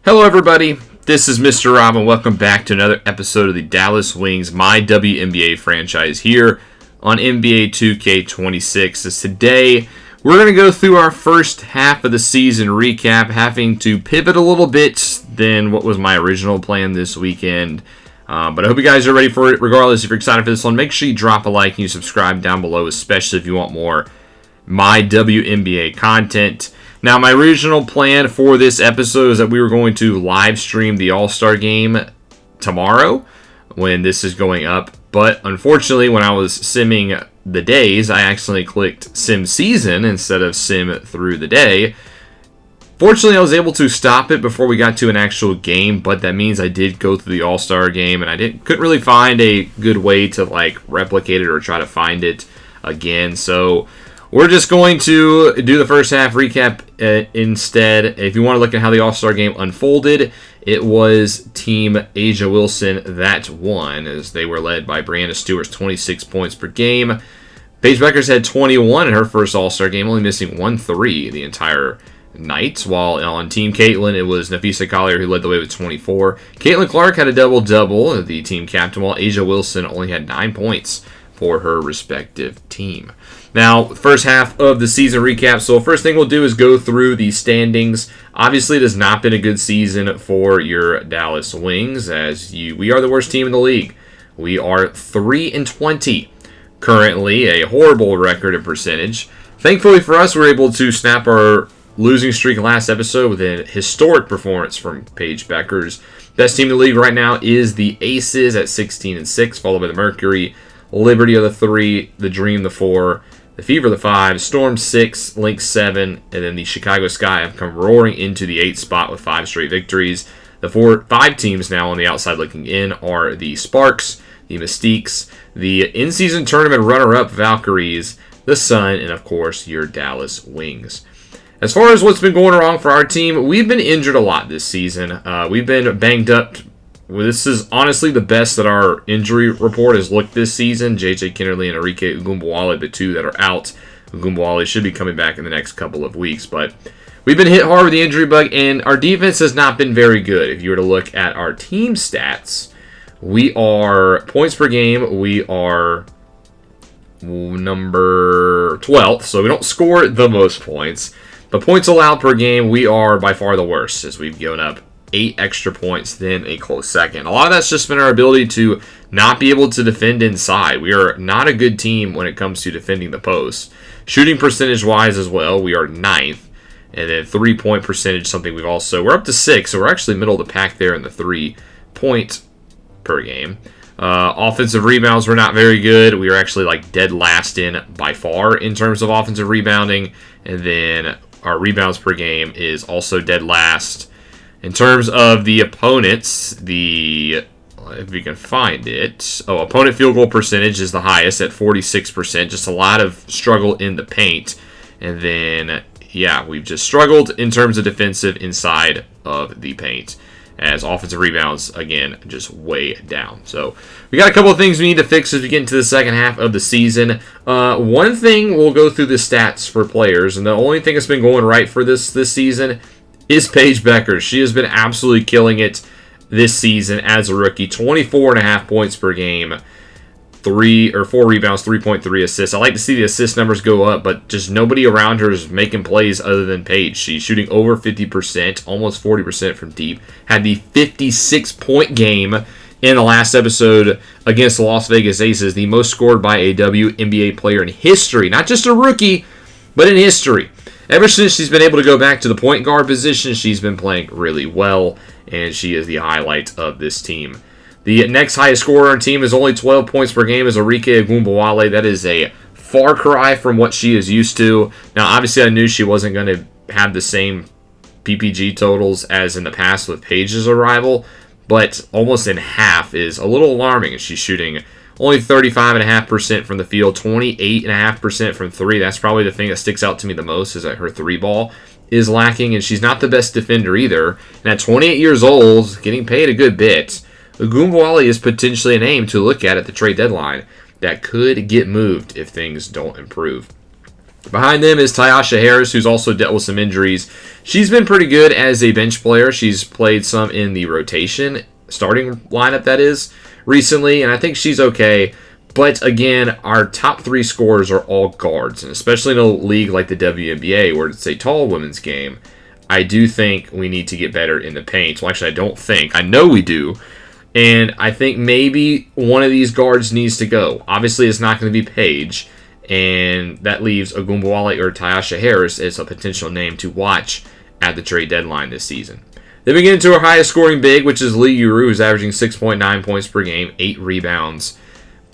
Hello everybody, this is Mr. Rob and welcome back to another episode of the Dallas Wings, my WNBA franchise here on NBA 2K26. As today, we're going to go through our first half of the season recap, having to pivot a little bit than what was my original plan this weekend. But I hope you guys are ready for it. Regardless, if you're excited for this one, make sure you drop a like and you subscribe down below, especially if you want more my WNBA content. Now, my original plan for this episode is that we were going to live stream the All-Star Game tomorrow when this is going up. But unfortunately, when I was simming the days, I accidentally clicked sim season instead of sim through the day. Fortunately, I was able to stop it before we got to an actual game, but that means I did go through the All-Star Game, and I couldn't really find a good way to replicate it or try to find it again. So we're just going to do the first half recap instead. If you want to look at how the All-Star Game unfolded, it was Team A'ja Wilson that won, as they were led by Breanna Stewart's 26 points per game. Paige Bueckers had 21 in her first All-Star Game, only missing 1 3 the entire night, while on Team Caitlin, it was Napheesa Collier who led the way with 24. Caitlin Clark had a double-double, the team captain, while A'ja Wilson only had 9 points for her respective team. Now, first half of the season recap. So first thing we'll do is go through the standings. Obviously, it has not been a good season for your Dallas Wings, as we are the worst team in the league. We are 3-20 currently, a horrible record and percentage. Thankfully for us, we were able to snap our losing streak last episode with a historic performance from Paige Bueckers. Best team in the league right now is the Aces at 16-6, followed by the Mercury, Liberty are the 3, the Dream the 4, the Fever the 5, Storm 6, Lynx 7, and then the Chicago Sky have come roaring into the 8th spot with 5 straight victories. The 5 teams now on the outside looking in are the Sparks, the Mystiques, the in-season tournament runner-up Valkyries, the Sun, and of course your Dallas Wings. As far as what's been going wrong for our team, we've been injured a lot this season. We've been banged up. Well, this is honestly the best that our injury report has looked this season. JJ Kennerly and Arike Ogunbowale, the 2 that are out. Ogunbowale should be coming back in the next couple of weeks. But we've been hit hard with the injury bug, and our defense has not been very good. If you were to look at our team stats, we are points per game. We are number 12th, so we don't score the most points. But points allowed per game, we are by far the worst, as we've given up 8 extra points than a close second. A lot of that's just been our ability to not be able to defend inside. We are not a good team when it comes to defending the post. Shooting percentage-wise as well, we are 9th. And then 3-point percentage, something we're up to 6, so we're actually middle of the pack there in the 3-point per game. Offensive rebounds were not very good. We are actually dead last in by far in terms of offensive rebounding. And then our rebounds per game is also dead last. In terms of the opponents, if we can find it, opponent field goal percentage is the highest at 46%. Just a lot of struggle in the paint. And then, we've just struggled in terms of defensive inside of the paint, as offensive rebounds, again, just way down. So we got a couple of things we need to fix as we get into the second half of the season. One thing, we'll go through the stats for players, and the only thing that's been going right for this season is Paige Bueckers. She has been absolutely killing it this season as a rookie. 24.5 points per game, 4 rebounds, 3.3 assists. I like to see the assist numbers go up, but just nobody around her is making plays other than Paige. She's shooting over 50%, almost 40% from deep. Had the 56-point game in the last episode against the Las Vegas Aces, the most scored by a WNBA player in history. Not just a rookie, but in history. Ever since she's been able to go back to the point guard position, she's been playing really well, and she is the highlight of this team. The next highest scorer on our team is only 12 points per game, is Arike Ogunbowale. That is a far cry from what she is used to. Now, obviously, I knew she wasn't going to have the same PPG totals as in the past with Paige's arrival, but almost in half is a little alarming, as she's shooting only 35.5% from the field, 28.5% from 3. That's probably the thing that sticks out to me the most, is that her 3 ball is lacking, and she's not the best defender either. And at 28 years old, getting paid a good bit, Ogunbowale is potentially a name to look at the trade deadline that could get moved if things don't improve. Behind them is Tyasha Harris, who's also dealt with some injuries. She's been pretty good as a bench player. She's played some in the rotation, starting lineup that is, recently, and I think she's okay. But again, our top 3 scorers are all guards, and especially in a league like the WNBA, where it's a tall women's game, I do think we need to get better in the paint. Well, actually, I don't think. I know we do. And I think maybe one of these guards needs to go. Obviously, it's not going to be Paige, and that leaves Ogunbowale or Tyasha Harris as a potential name to watch at the trade deadline this season. Then we get into our highest scoring big, which is Lee Yuru, who's averaging 6.9 points per game, 8 rebounds.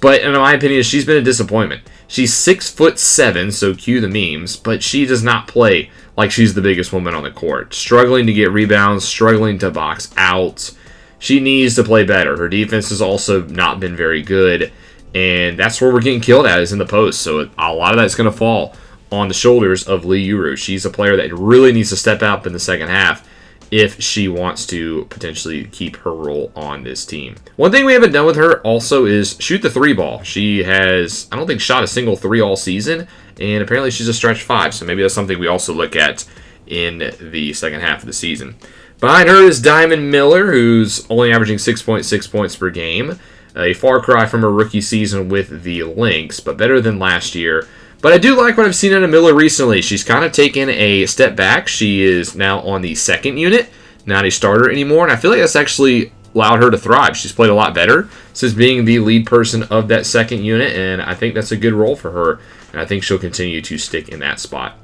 But in my opinion, she's been a disappointment. She's 6'7", so cue the memes, but she does not play like she's the biggest woman on the court. Struggling to get rebounds, struggling to box out. She needs to play better. Her defense has also not been very good, and that's where we're getting killed at, is in the post. So a lot of that's going to fall on the shoulders of Lee Yuru. She's a player that really needs to step up in the second half if she wants to potentially keep her role on this team. One thing we haven't done with her also is shoot the 3 ball. She has, I don't think, shot a single 3 all season, and apparently she's a stretch 5, so maybe that's something we also look at in the second half of the season. Behind her is Diamond Miller, who's only averaging 6.6 points per game. A far cry from her rookie season with the Lynx, but better than last year. But I do like what I've seen out of Miller recently. She's kind of taken a step back. She is now on the second unit, not a starter anymore, and I feel like that's actually allowed her to thrive. She's played a lot better since being the lead person of that second unit, and I think that's a good role for her, and I think she'll continue to stick in that spot.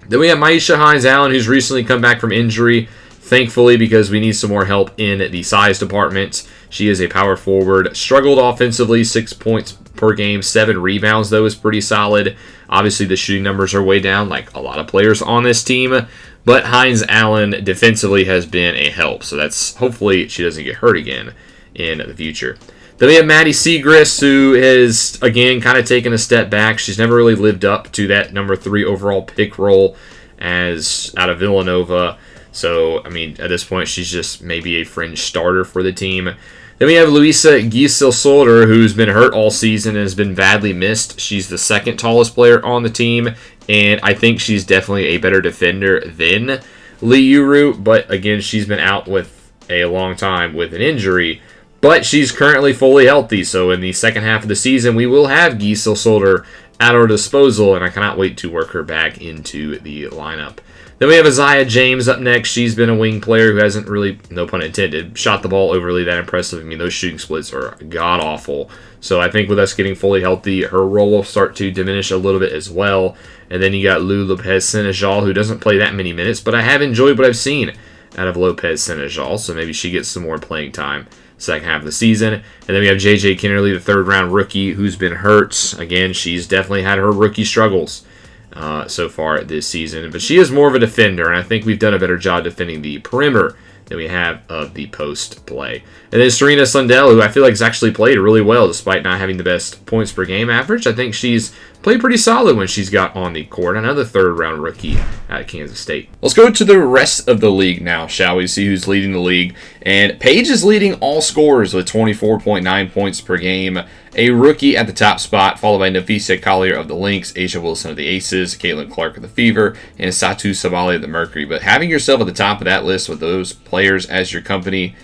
Then we have Myisha Hines-Allen, who's recently come back from injury, thankfully, because we need some more help in the size department. She is a power forward, struggled offensively, 6 points per game, 7 rebounds, though, is pretty solid. Obviously, the shooting numbers are way down, like a lot of players on this team, but Hines-Allen defensively has been a help, so that's hopefully she doesn't get hurt again in the future. Then we have Maddie Siegrist, who has, again, kind of taken a step back. She's never really lived up to that number 3 overall pick role as out of Villanova. So, I mean, at this point, she's just maybe a fringe starter for the team. Then we have Luisa Giesel-Solder, who's been hurt all season and has been badly missed. She's the second tallest player on the team, and I think she's definitely a better defender than Lee Yuru. But, again, she's been out with a long time with an injury. But she's currently fully healthy, so in the second half of the season, we will have Giesel-Solder at our disposal, and I cannot wait to work her back into the lineup. Then we have Isaiah James up next. She's been a wing player who hasn't really, no pun intended, shot the ball overly that impressive. I mean, those shooting splits are god-awful. So I think with us getting fully healthy, her role will start to diminish a little bit as well. And then you got Lou Lopez-Senegal, who doesn't play that many minutes, but I have enjoyed what I've seen out of Lopez-Senegal, so maybe she gets some more playing time second half of the season. And then we have JJ Kinnerly, the third-round rookie, who's been hurt. Again, she's definitely had her rookie struggles so far this season. But she is more of a defender, and I think we've done a better job defending the perimeter than we have of the post play. And then Serena Sundell, who I feel like has actually played really well despite not having the best points per game average. I think she's played pretty solid when she's got on the court. Another third-round rookie at Kansas State. Let's go to the rest of the league now, shall we? See who's leading the league. And Paige is leading all scorers with 24.9 points per game. A rookie at the top spot, followed by Nafisa Collier of the Lynx, Asia Wilson of the Aces, Caitlin Clark of the Fever, and Satu Sabali of the Mercury. But having yourself at the top of that list with those players as your company,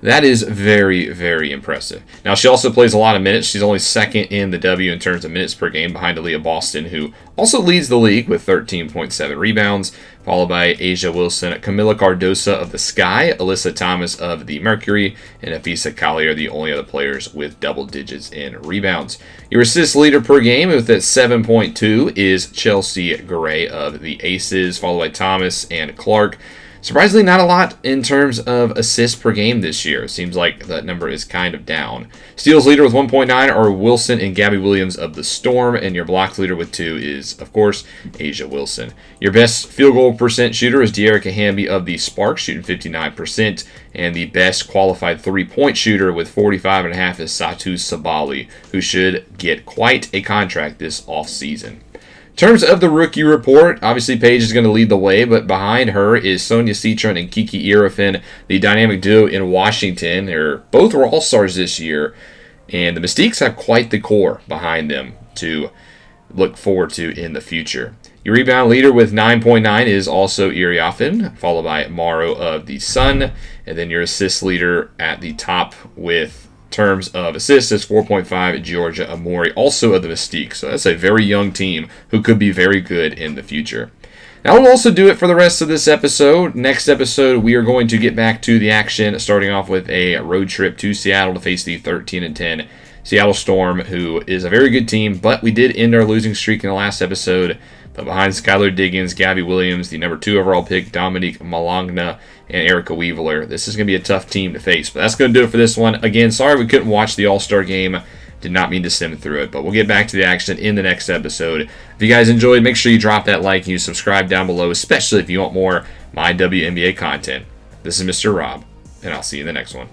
that is very, very impressive. Now, she also plays a lot of minutes. She's only second in the W in terms of minutes per game behind Aaliyah Boston, who also leads the league with 13.7 rebounds, followed by Asia Wilson, Camila Cardosa of the Sky, Alyssa Thomas of the Mercury, and Afisa Collier, the only other players with double digits in rebounds. Your assist leader per game with that 7.2 is Chelsea Gray of the Aces, followed by Thomas and Clark. Surprisingly, not a lot in terms of assists per game this year. Seems like that number is kind of down. Steals leader with 1.9 are Wilson and Gabby Williams of the Storm, and your blocks leader with 2 is, of course, Asia Wilson. Your best field goal percent shooter is Dearica Hamby of the Sparks, shooting 59%, and the best qualified three-point shooter with 45.5 is Satu Sabali, who should get quite a contract this offseason. In terms of the rookie report, obviously Paige is going to lead the way, but behind her is Sonia Citron and Kiki Irafin, the dynamic duo in Washington. Both were all-stars this year, and the Mystiques have quite the core behind them to look forward to in the future. Your rebound leader with 9.9 is also Iriafen, followed by Morrow of the Sun. And then your assist leader at the top with terms of assists is 4.5, Georgia Amori, also of the Mystique. So that's a very young team who could be very good in the future. That will also do it for the rest of this episode. Next episode, we are going to get back to the action, starting off with a road trip to Seattle to face the 13-10 Seattle Storm, who is a very good team, but we did end our losing streak in the last episode. But behind Skylar Diggins, Gabby Williams, the number 2 overall pick, Dominique Malagna, and Erica Weaveler, this is going to be a tough team to face. But that's going to do it for this one. Again, sorry we couldn't watch the All-Star game. Did not mean to sim through it, but we'll get back to the action in the next episode. If you guys enjoyed, make sure you drop that like and you subscribe down below, especially if you want more MyWNBA content. This is Mr. Rob, and I'll see you in the next one.